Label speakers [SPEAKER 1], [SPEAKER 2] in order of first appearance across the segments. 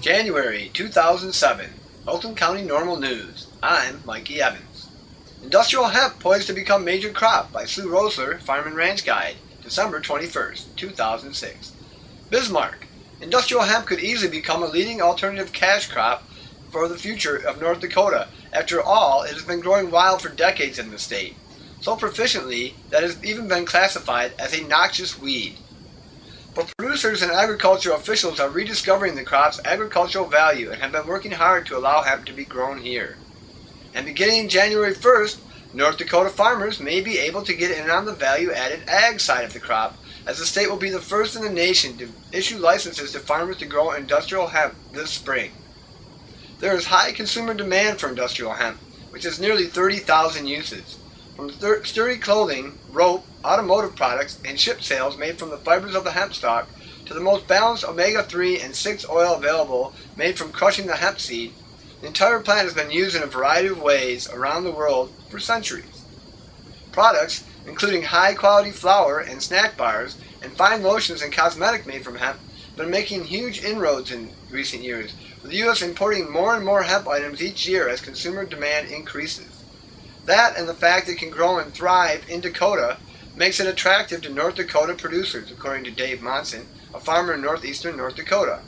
[SPEAKER 1] January 2007, Oakland County Normal News. I'm Mikey Evans. Industrial hemp poised to become major crop by Sue Rosler, Farm and Ranch Guide, December 21st, 2006. Bismarck. Industrial hemp could easily become a leading alternative cash crop for the future of North Dakota. After all, it has been growing wild for decades in the state, so proficiently that it has even been classified as a noxious weed. But producers and agricultural officials are rediscovering the crop's agricultural value and have been working hard to allow hemp to be grown here. And beginning January 1st, North Dakota farmers may be able to get in on the value-added ag side of the crop, as the state will be the first in the nation to issue licenses to farmers to grow industrial hemp this spring. There is high consumer demand for industrial hemp, which has nearly 30,000 uses. From sturdy clothing, rope, automotive products, and ship sails made from the fibers of the hemp stalk, to the most balanced omega-3 and 6 oil available made from crushing the hemp seed, the entire plant has been used in a variety of ways around the world for centuries. Products, including high-quality flour and snack bars, and fine lotions and cosmetics made from hemp, have been making huge inroads in recent years, with the U.S. importing more and more hemp items each year as consumer demand increases. That and the fact it can grow and thrive in Dakota makes it attractive to North Dakota producers, according to Dave Monson, a farmer in northeastern North Dakota.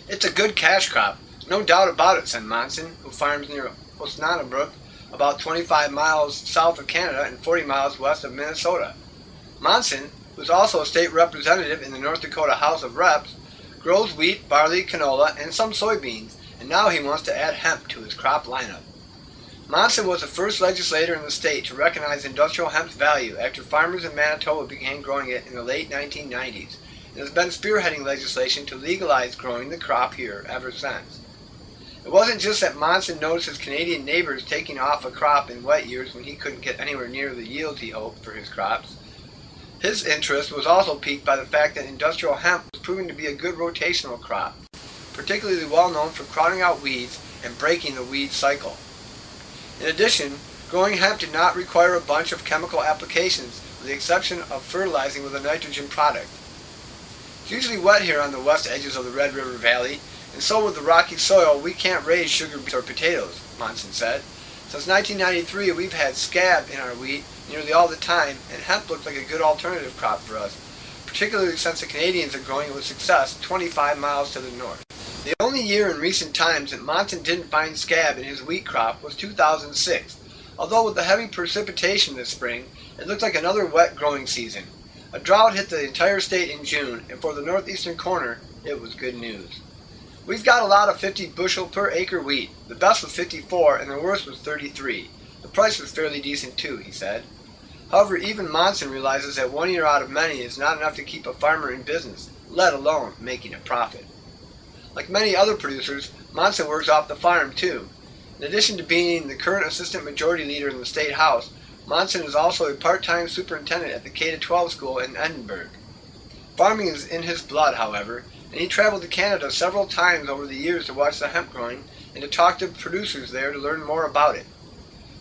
[SPEAKER 1] It's a good cash crop, no doubt about it, said Monson, who farms near Osnabruck, about 25 miles south of Canada and 40 miles west of Minnesota. Monson, who is also a state representative in the North Dakota House of Reps, grows wheat, barley, canola, and some soybeans, and now he wants to add hemp to his crop lineup. Monson was the first legislator in the state to recognize industrial hemp's value after farmers in Manitoba began growing it in the late 1990s, and has been spearheading legislation to legalize growing the crop here ever since. It wasn't just that Monson noticed his Canadian neighbors taking off a crop in wet years when he couldn't get anywhere near the yields he hoped for his crops. His interest was also piqued by the fact that industrial hemp was proving to be a good rotational crop, particularly well known for crowding out weeds and breaking the weed cycle. In addition, growing hemp did not require a bunch of chemical applications, with the exception of fertilizing with a nitrogen product. It's usually wet here on the west edges of the Red River Valley, and so with the rocky soil, we can't raise sugar beets or potatoes, Monson said. Since 1993, we've had scab in our wheat nearly all the time, and hemp looked like a good alternative crop for us, particularly since the Canadians are growing it with success 25 miles to the north. The only year in recent times that Monson didn't find scab in his wheat crop was 2006, although with the heavy precipitation this spring, it looked like another wet growing season. A drought hit the entire state in June, and for the northeastern corner, it was good news. We've got a lot of 50 bushel per acre wheat. The best was 54 and the worst was 33. The price was fairly decent too, he said. However, even Monson realizes that 1 year out of many is not enough to keep a farmer in business, let alone making a profit. Like many other producers, Monson works off the farm too. In addition to being the current assistant majority leader in the state house, Monson is also a part-time superintendent at the K-12 school in Edinburgh. Farming is in his blood, however, and he traveled to Canada several times over the years to watch the hemp growing and to talk to producers there to learn more about it.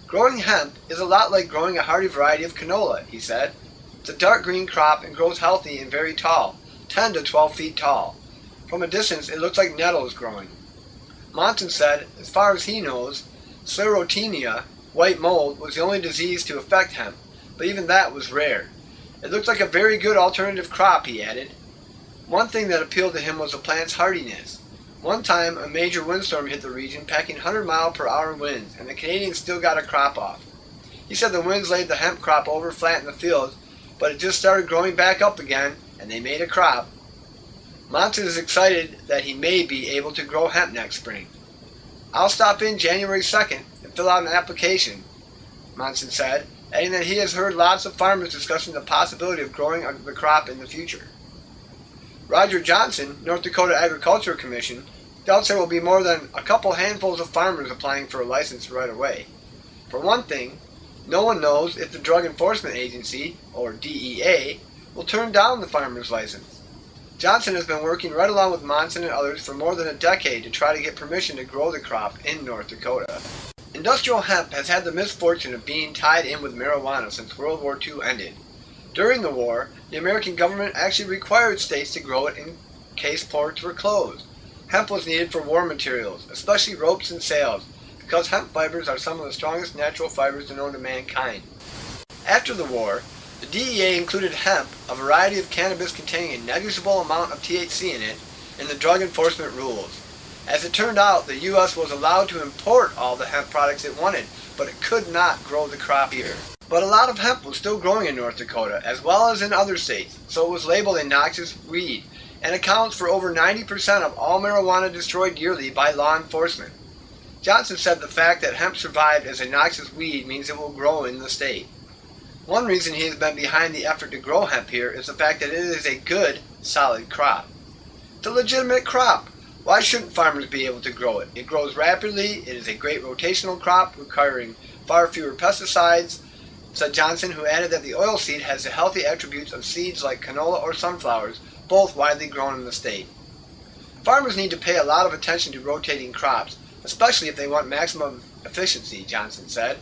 [SPEAKER 1] Growing hemp is a lot like growing a hardy variety of canola, he said. It's a dark green crop and grows healthy and very tall, 10 to 12 feet tall. From a distance, it looks like nettles growing. Monson said, as far as he knows, Sclerotinia, white mold, was the only disease to affect hemp, but even that was rare. It looked like a very good alternative crop, he added. One thing that appealed to him was the plant's hardiness. One time, a major windstorm hit the region, packing 100-mile-per-hour winds, and the Canadians still got a crop off. He said the winds laid the hemp crop over flat in the fields, but it just started growing back up again, and they made a crop. Monson is excited that he may be able to grow hemp next spring. I'll stop in January 2nd and fill out an application, Monson said, adding that he has heard lots of farmers discussing the possibility of growing the crop in the future. Roger Johnson, North Dakota Agricultural Commission, doubts there will be more than a couple handfuls of farmers applying for a license right away. For one thing, no one knows if the Drug Enforcement Agency, or DEA, will turn down the farmer's license. Johnson has been working right along with Monson and others for more than a decade to try to get permission to grow the crop in North Dakota. Industrial hemp has had the misfortune of being tied in with marijuana since World War II ended. During the war, the American government actually required states to grow it in case ports were closed. Hemp was needed for war materials, especially ropes and sails, because hemp fibers are some of the strongest natural fibers known to mankind. After the war, the DEA included hemp, a variety of cannabis containing a negligible amount of THC in it, in the drug enforcement rules. As it turned out, the U.S. was allowed to import all the hemp products it wanted, but it could not grow the crop here. But a lot of hemp was still growing in North Dakota, as well as in other states, so it was labeled a noxious weed, and accounts for over 90% of all marijuana destroyed yearly by law enforcement. Johnson said the fact that hemp survived as a noxious weed means it will grow in the state. One reason he has been behind the effort to grow hemp here is the fact that it is a good, solid crop. It's a legitimate crop. Why shouldn't farmers be able to grow it? It grows rapidly, it is a great rotational crop requiring far fewer pesticides, said Johnson, who added that the oilseed has the healthy attributes of seeds like canola or sunflowers, both widely grown in the state. Farmers need to pay a lot of attention to rotating crops, especially if they want maximum efficiency, Johnson said.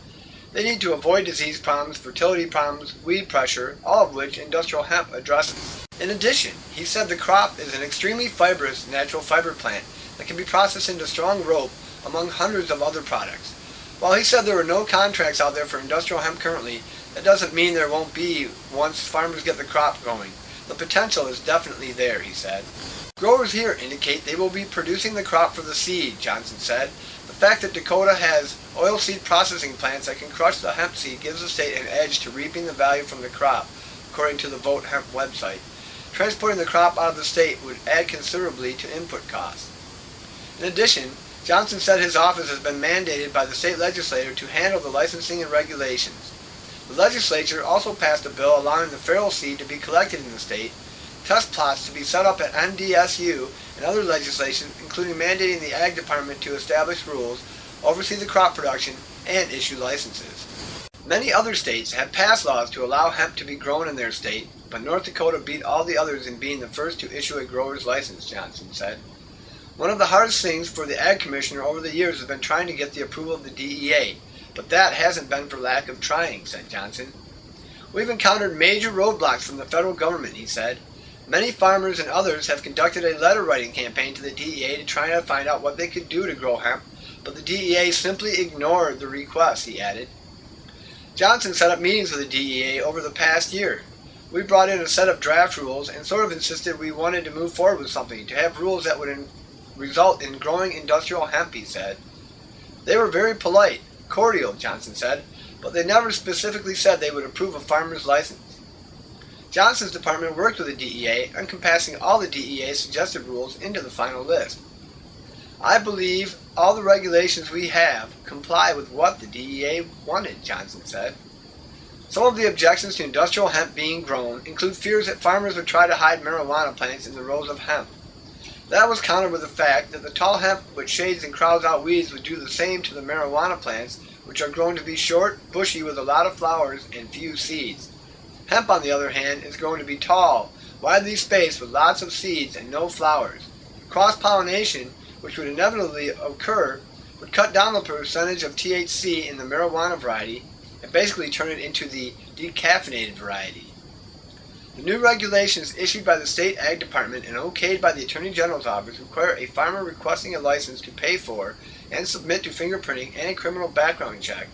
[SPEAKER 1] They need to avoid disease problems, fertility problems, weed pressure, all of which industrial hemp addresses. In addition, he said the crop is an extremely fibrous natural fiber plant that can be processed into strong rope, among hundreds of other products. While he said there are no contracts out there for industrial hemp currently, that doesn't mean there won't be once farmers get the crop going. The potential is definitely there, he said. Growers here indicate they will be producing the crop for the seed, Johnson said. The fact that Dakota has oilseed processing plants that can crush the hemp seed gives the state an edge to reaping the value from the crop, according to the Vote Hemp website. Transporting the crop out of the state would add considerably to input costs. In addition, Johnson said his office has been mandated by the state legislature to handle the licensing and regulations. The legislature also passed a bill allowing the feral seed to be collected in the state, test plots to be set up at NDSU, and other legislation, including mandating the Ag Department to establish rules, oversee the crop production, and issue licenses. Many other states have passed laws to allow hemp to be grown in their state, but North Dakota beat all the others in being the first to issue a grower's license, Johnson said. One of the hardest things for the Ag Commissioner over the years has been trying to get the approval of the DEA, but that hasn't been for lack of trying, said Johnson. We've encountered major roadblocks from the federal government, he said. Many farmers and others have conducted a letter-writing campaign to the DEA to try to find out what they could do to grow hemp, but the DEA simply ignored the requests, he added. Johnson set up meetings with the DEA over the past year. We brought in a set of draft rules and sort of insisted we wanted to move forward with something, to have rules that would result in growing industrial hemp, he said. They were very polite, cordial, Johnson said, but they never specifically said they would approve a farmer's license. Johnson's department worked with the DEA, encompassing all the DEA's suggested rules into the final list. I believe all the regulations we have comply with what the DEA wanted, Johnson said. Some of the objections to industrial hemp being grown include fears that farmers would try to hide marijuana plants in the rows of hemp. That was countered with the fact that the tall hemp which shades and crowds out weeds would do the same to the marijuana plants, which are grown to be short, bushy with a lot of flowers and few seeds. Hemp, on the other hand, is grown to be tall, widely spaced with lots of seeds and no flowers. Cross-pollination, which would inevitably occur, would cut down the percentage of THC in the marijuana variety and basically turn it into the decaffeinated variety. The new regulations issued by the State Ag Department and okayed by the Attorney General's Office require a farmer requesting a license to pay for and submit to fingerprinting and a criminal background check,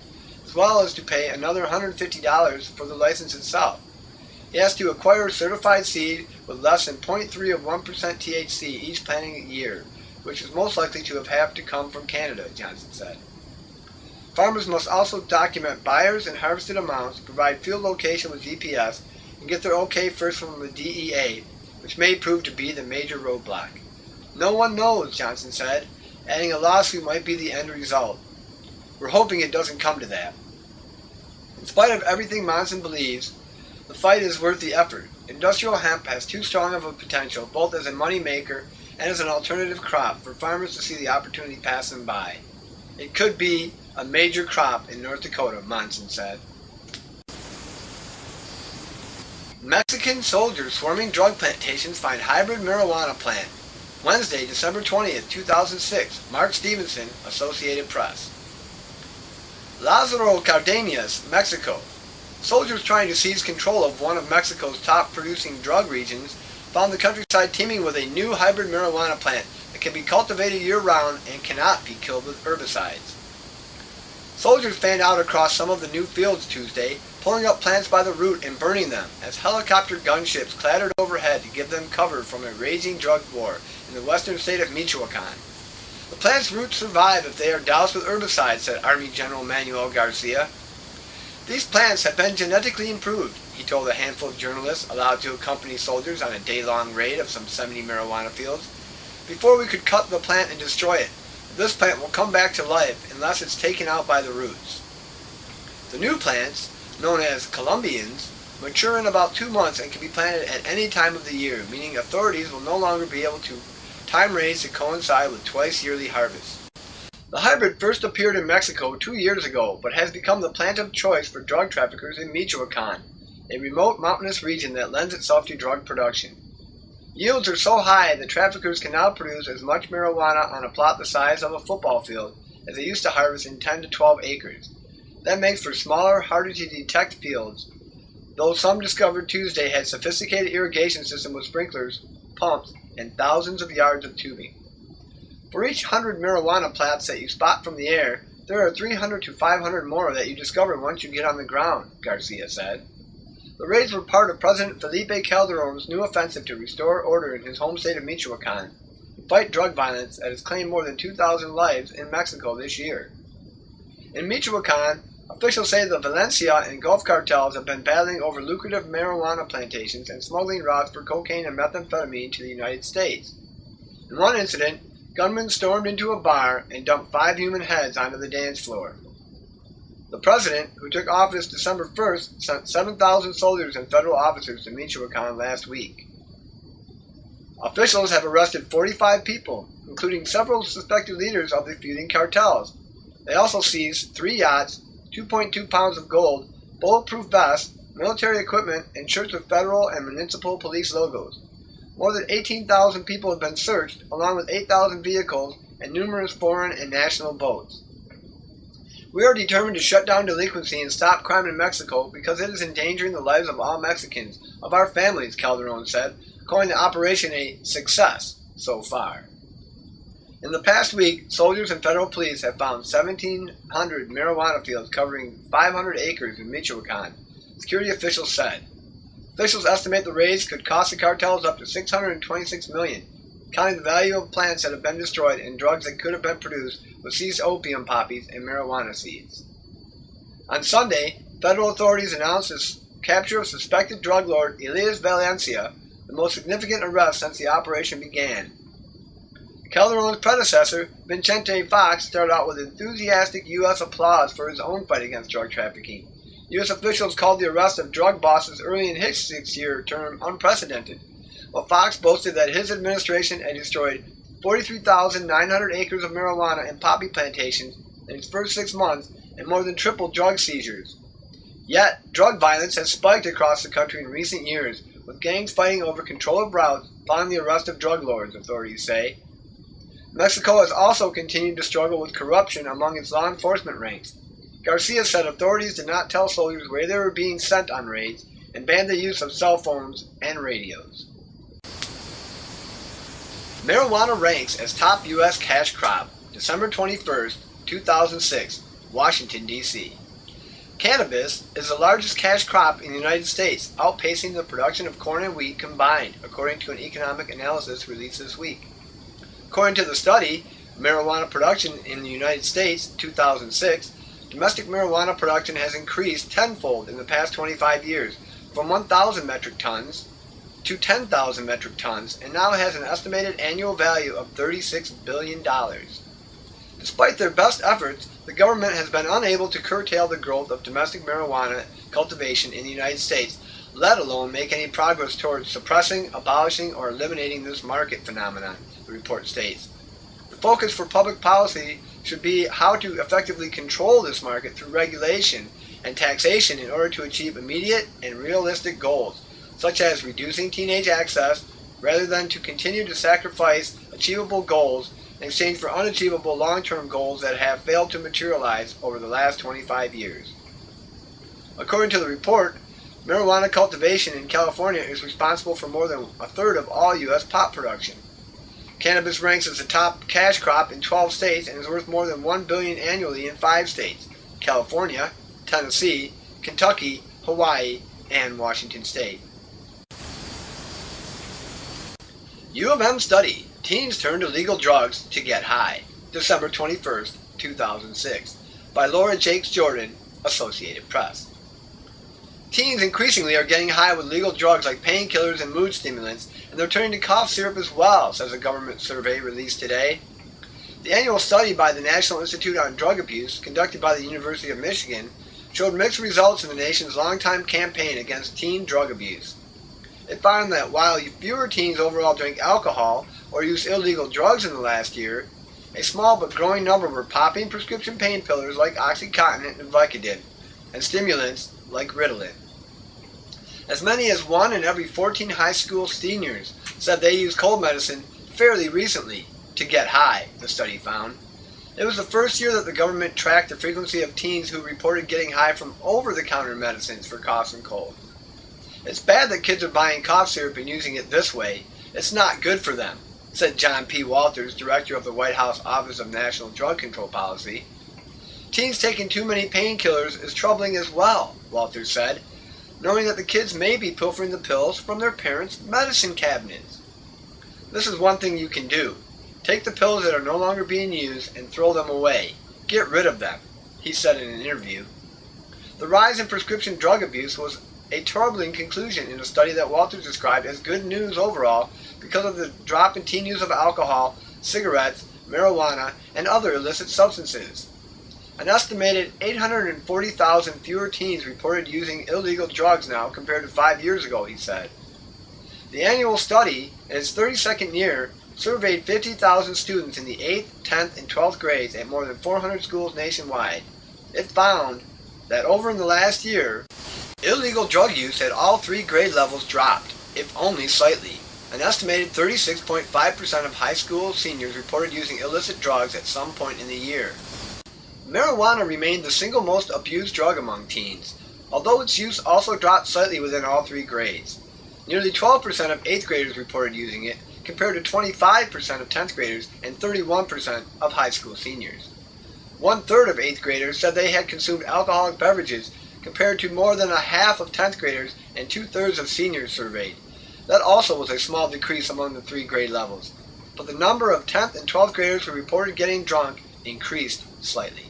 [SPEAKER 1] as well as to pay another $150 for the license itself. He has to acquire certified seed with less than 0.3 of 1% THC each planting year, which is most likely to have to come from Canada, Johnson said. Farmers must also document buyers and harvested amounts, provide field location with GPS, and get their okay first from the DEA, which may prove to be the major roadblock. No one knows, Johnson said, adding a lawsuit might be the end result. We're hoping it doesn't come to that. In spite of everything Monson believes, the fight is worth the effort. Industrial hemp has too strong of a potential, both as a money maker and as an alternative crop, for farmers to see the opportunity pass them by. It could be a major crop in North Dakota, Monson said. Mexican soldiers swarming drug plantations find hybrid marijuana plant. Wednesday, December 20th, 2006. Mark Stevenson, Associated Press. Lázaro Cárdenas, Mexico. Soldiers trying to seize control of one of Mexico's top producing drug regions found the countryside teeming with a new hybrid marijuana plant that can be cultivated year-round and cannot be killed with herbicides. Soldiers fanned out across some of the new fields Tuesday, pulling up plants by the root and burning them as helicopter gunships clattered overhead to give them cover from a raging drug war in the western state of Michoacan. The plant's roots survive if they are doused with herbicides, said Army General Manuel Garcia. These plants have been genetically improved, he told a handful of journalists allowed to accompany soldiers on a day-long raid of some 70 marijuana fields, before we could cut the plant and destroy it. This plant will come back to life unless it's taken out by the roots. The new plants, known as Colombians, mature in about 2 months and can be planted at any time of the year, meaning authorities will no longer be able to time raids to coincide with twice-yearly harvests. The hybrid first appeared in Mexico 2 years ago, but has become the plant of choice for drug traffickers in Michoacan, a remote mountainous region that lends itself to drug production. Yields are so high that traffickers can now produce as much marijuana on a plot the size of a football field as they used to harvest in 10 to 12 acres. That makes for smaller, harder to detect fields, though some discovered Tuesday had sophisticated irrigation systems with sprinklers, pumps, and thousands of yards of tubing. For each 100 marijuana plants that you spot from the air, there are 300 to 500 more that you discover once you get on the ground, Garcia said. The raids were part of President Felipe Calderon's new offensive to restore order in his home state of Michoacan and fight drug violence that has claimed more than 2,000 lives in Mexico this year. In Michoacan, officials say the Valencia and Gulf cartels have been battling over lucrative marijuana plantations and smuggling routes for cocaine and methamphetamine to the United States. In one incident, gunmen stormed into a bar and dumped 5 human heads onto the dance floor. The president, who took office December 1st, sent 7,000 soldiers and federal officers to Michoacan last week. Officials have arrested 45 people, including several suspected leaders of the feuding cartels. They also seized 3 yachts, 2.2 pounds of gold, bulletproof vests, military equipment, and shirts with federal and municipal police logos. More than 18,000 people have been searched, along with 8,000 vehicles and numerous foreign and national boats. We are determined to shut down delinquency and stop crime in Mexico because it is endangering the lives of all Mexicans, of our families, Calderon said, calling the operation a success so far. In the past week, soldiers and federal police have found 1,700 marijuana fields covering 500 acres in Michoacan, security officials said. Officials estimate the raids could cost the cartels up to $626 million, counting the value of plants that have been destroyed and drugs that could have been produced with seized opium poppies and marijuana seeds. On Sunday, federal authorities announced the capture of suspected drug lord Elias Valencia, the most significant arrest since the operation began. Calderon's predecessor, Vicente Fox, started out with enthusiastic U.S. applause for his own fight against drug trafficking. U.S. officials called the arrest of drug bosses early in his 6-year term unprecedented, while Fox boasted that his administration had destroyed 43,900 acres of marijuana and poppy plantations in its first 6 months and more than tripled drug seizures. Yet, drug violence has spiked across the country in recent years, with gangs fighting over control of routes following the arrest of drug lords, authorities say. Mexico has also continued to struggle with corruption among its law enforcement ranks. Garcia said authorities did not tell soldiers where they were being sent on raids and banned the use of cell phones and radios. Marijuana ranks as top U.S. cash crop, December 21, 2006, Washington, D.C. Cannabis is the largest cash crop in the United States, outpacing the production of corn and wheat combined, according to an economic analysis released this week. According to the study, Marijuana Production in the United States, 2006, domestic marijuana production has increased tenfold in the past 25 years, from 1,000 metric tons to 10,000 metric tons, and now has an estimated annual value of $36 billion. Despite their best efforts, the government has been unable to curtail the growth of domestic marijuana cultivation in the United States, let alone make any progress towards suppressing, abolishing, or eliminating this market phenomenon, the report states. The focus for public policy should be how to effectively control this market through regulation and taxation in order to achieve immediate and realistic goals, such as reducing teenage access, rather than to continue to sacrifice achievable goals in exchange for unachievable long-term goals that have failed to materialize over the last 25 years. According to the report, marijuana cultivation in California is responsible for more than a third of all U.S. pot production. Cannabis ranks as the top cash crop in 12 states and is worth more than $1 billion annually in 5 states: California, Tennessee, Kentucky, Hawaii, and Washington State. U of M study, teens turn to legal drugs to get high, December 21st, 2006, by Laura Jakes Jordan, Associated Press. Teens increasingly are getting high with legal drugs like painkillers and mood stimulants, and they're turning to cough syrup as well, says a government survey released today. The annual study by the National Institute on Drug Abuse, conducted by the University of Michigan, showed mixed results in the nation's longtime campaign against teen drug abuse. It found that while fewer teens overall drank alcohol or used illegal drugs in the last year, a small but growing number were popping prescription painkillers like OxyContin and Vicodin, and stimulants like Ritalin. As many as 1 in every 14 high school seniors said they used cold medicine fairly recently to get high, the study found. It was the first year that the government tracked the frequency of teens who reported getting high from over-the-counter medicines for coughs and colds. It's bad that kids are buying cough syrup and using it this way. It's not good for them, said John P. Walters, director of the White House Office of National Drug Control Policy. Teens taking too many painkillers is troubling as well, Walters said, knowing that the kids may be pilfering the pills from their parents' medicine cabinets. This is one thing you can do. Take the pills that are no longer being used and throw them away. Get rid of them, he said in an interview. The rise in prescription drug abuse was a troubling conclusion in a study that Walters described as good news overall because of the drop in teen use of alcohol, cigarettes, marijuana, and other illicit substances. An estimated 840,000 fewer teens reported using illegal drugs now compared to 5 years ago, he said. The annual study, in its 32nd year, surveyed 50,000 students in the 8th, 10th, and 12th grades at more than 400 schools nationwide. It found that over in the last year, illegal drug use at all 3 grade levels dropped, if only slightly. An estimated 36.5% of high school seniors reported using illicit drugs at some point in the year. Marijuana remained the single most abused drug among teens, although its use also dropped slightly within all 3 grades. Nearly 12% of 8th graders reported using it, compared to 25% of 10th graders and 31% of high school seniors. 1/3 of 8th graders said they had consumed alcoholic beverages, compared to more than a half of 10th graders and 2/3 of seniors surveyed. That also was a small decrease among the 3 grade levels, but the number of 10th and 12th graders who reported getting drunk increased slightly.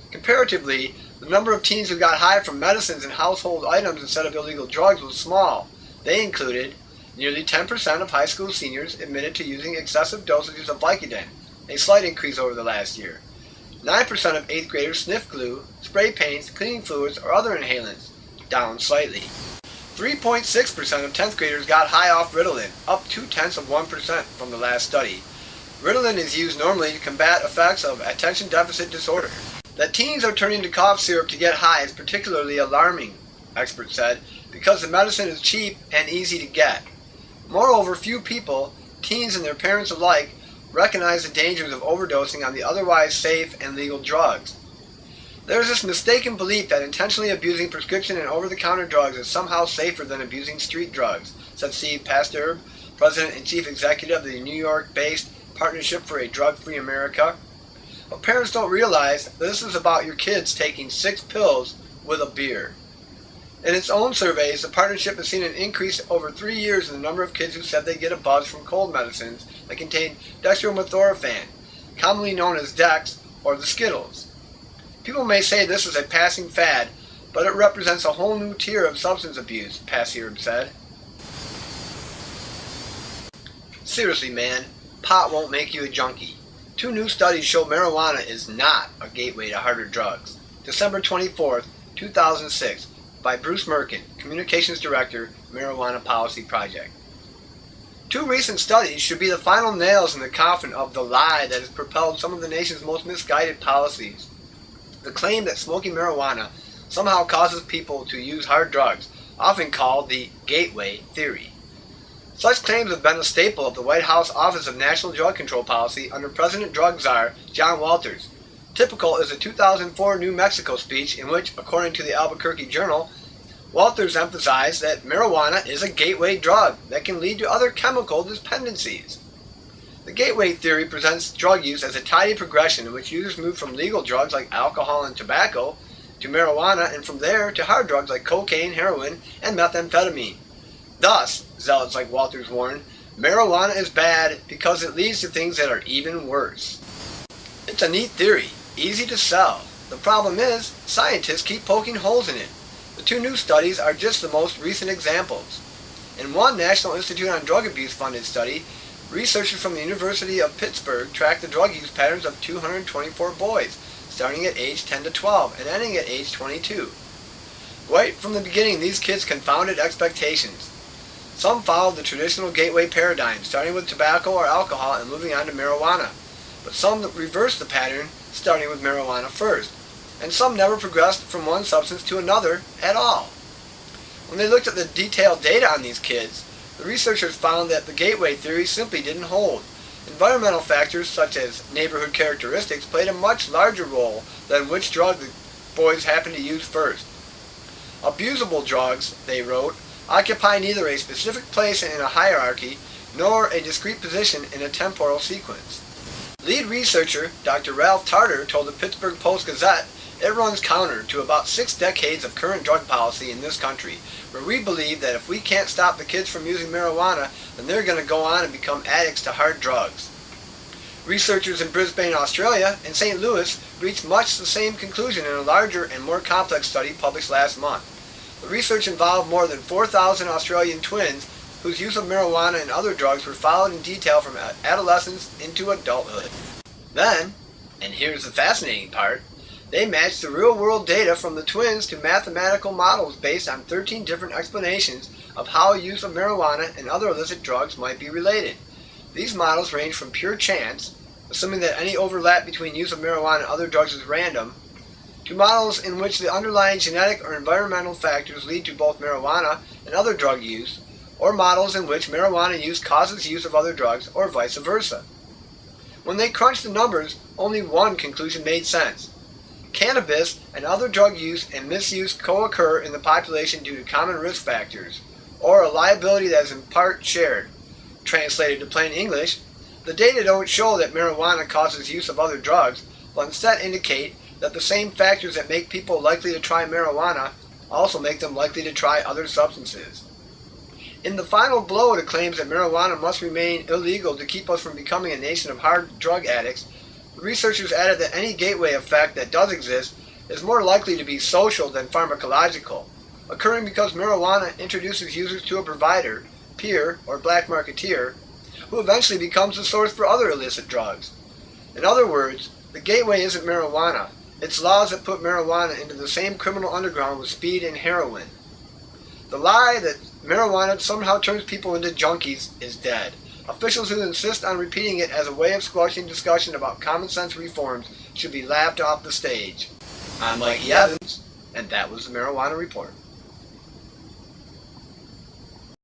[SPEAKER 1] Comparatively, the number of teens who got high from medicines and household items instead of illegal drugs was small. They included nearly 10% of high school seniors admitted to using excessive dosages of Vicodin, a slight increase over the last year. 9% of 8th graders sniffed glue, spray paints, cleaning fluids, or other inhalants, down slightly. 3.6% of 10th graders got high off Ritalin, up 0.2% from the last study. Ritalin is used normally to combat effects of attention deficit disorder. That teens are turning to cough syrup to get high is particularly alarming, experts said, because the medicine is cheap and easy to get. Moreover, few people, teens and their parents alike, recognize the dangers of overdosing on the otherwise safe and legal drugs. There is this mistaken belief that intentionally abusing prescription and over-the-counter drugs is somehow safer than abusing street drugs, said Steve Pasteur, President and Chief Executive of the New York-based Partnership for a Drug-Free America. But parents don't realize that this is about your kids taking 6 pills with a beer. In its own surveys, the partnership has seen an increase over 3 years in the number of kids who said they get a buzz from cold medicines that contain dextromethorphan, commonly known as Dex or the Skittles. People may say this is a passing fad, but it represents a whole new tier of substance abuse, Pasteur said. Seriously, man, pot won't make you a junkie. 2 new studies show marijuana is not a gateway to harder drugs. December 24th, 2006, by Bruce Merkin, Communications Director, Marijuana Policy Project. 2 recent studies should be the final nails in the coffin of the lie that has propelled some of the nation's most misguided policies. The claim that smoking marijuana somehow causes people to use hard drugs, often called the gateway theory. Such claims have been a staple of the White House Office of National Drug Control Policy under President Drug Czar John Walters, Typical is a 2004 New Mexico speech in which, according to the Albuquerque Journal, Walters emphasized that marijuana is a gateway drug that can lead to other chemical dependencies. The gateway theory presents drug use as a tidy progression in which users move from legal drugs like alcohol and tobacco to marijuana, and from there to hard drugs like cocaine, heroin, and methamphetamine. Thus, zealots like Walters warn, marijuana is bad because it leads to things that are even worse. It's a neat theory, easy to sell. The problem is, scientists keep poking holes in it. The two new studies are just the most recent examples. In one National Institute on Drug Abuse funded study, researchers from the University of Pittsburgh tracked the drug use patterns of 224 boys, starting at age 10 to 12 and ending at age 22. Right from the beginning, these kids confounded expectations. Some followed the traditional gateway paradigm, starting with tobacco or alcohol and moving on to marijuana. But some reversed the pattern, starting with marijuana first. And some never progressed from one substance to another at all. When they looked at the detailed data on these kids, the researchers found that the gateway theory simply didn't hold. Environmental factors such as neighborhood characteristics played a much larger role than which drug the boys happened to use first. Abusable drugs, they wrote, occupy neither a specific place in a hierarchy nor a discrete position in a temporal sequence. Lead researcher Dr. Ralph Tarter told the Pittsburgh Post-Gazette it runs counter to about 6 decades of current drug policy in this country, where we believe that if we can't stop the kids from using marijuana, then they're going to go on and become addicts to hard drugs. Researchers in Brisbane, Australia, and St. Louis reached much the same conclusion in a larger and more complex study published last month. The research involved more than 4,000 Australian twins whose use of marijuana and other drugs were followed in detail from adolescence into adulthood. Then, and here's the fascinating part, they matched the real-world data from the twins to mathematical models based on 13 different explanations of how use of marijuana and other illicit drugs might be related. These models range from pure chance, assuming that any overlap between use of marijuana and other drugs is random, to models in which the underlying genetic or environmental factors lead to both marijuana and other drug use, or models in which marijuana use causes use of other drugs, or vice versa. When they crunched the numbers, only one conclusion made sense. Cannabis and other drug use and misuse co-occur in the population due to common risk factors, or a liability that is in part shared. Translated to plain English, the data don't show that marijuana causes use of other drugs, but instead indicate that the same factors that make people likely to try marijuana also make them likely to try other substances. In the final blow to claims that marijuana must remain illegal to keep us from becoming a nation of hard drug addicts, the researchers added that any gateway effect that does exist is more likely to be social than pharmacological, occurring because marijuana introduces users to a provider, peer, or black marketeer, who eventually becomes the source for other illicit drugs. In other words, the gateway isn't marijuana, it's laws that put marijuana into the same criminal underground with speed and heroin. The lie that marijuana somehow turns people into junkies is dead. Officials who insist on repeating it as a way of squashing discussion about common sense reforms should be laughed off the stage. I'm Mikey Evans, and that was the Marijuana Report.